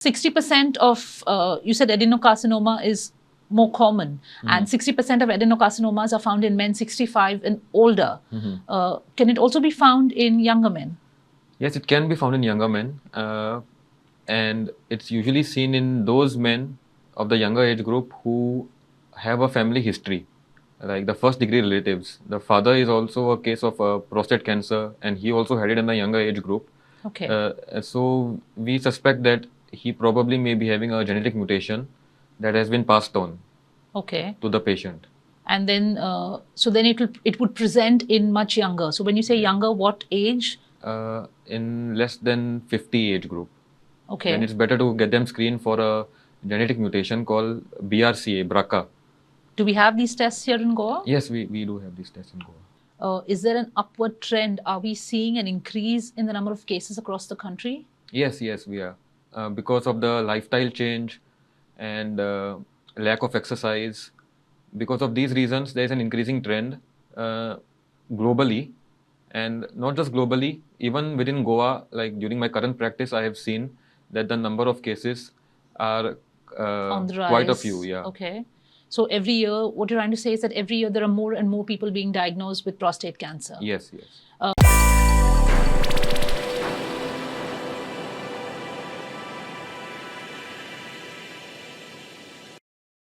60% of, you said adenocarcinoma is more common, and 60% of adenocarcinomas are found in men 65 and older. Can it also be found in younger men? Yes, it can be found in younger men, and it's usually seen in those men of the younger age group who have a family history, like the first degree relatives. The father is also a case of prostate cancer, and he also had it in the younger age group. Okay. So we suspect that he probably may be having a genetic mutation that has been passed on Okay. to the patient. And then, so then it would present in much younger. So when you say younger, what age? In less than 50 age group. Okay. Then it's better to get them screened for a genetic mutation called BRCA, BRCA. Do we have these tests here in Goa? Yes, we do have these tests in Goa. Is there an upward trend? Are we seeing an increase in the number of cases across the country? Yes, we are. Because of the lifestyle change and lack of exercise, because of these reasons, there is an increasing trend globally, and not just globally, even within Goa. Like during my current practice, I have seen that the number of cases are On the rise. quite a few. Yeah. Okay. So every year, what you're trying to say is that every year there are more and more people being diagnosed with prostate cancer. Yes.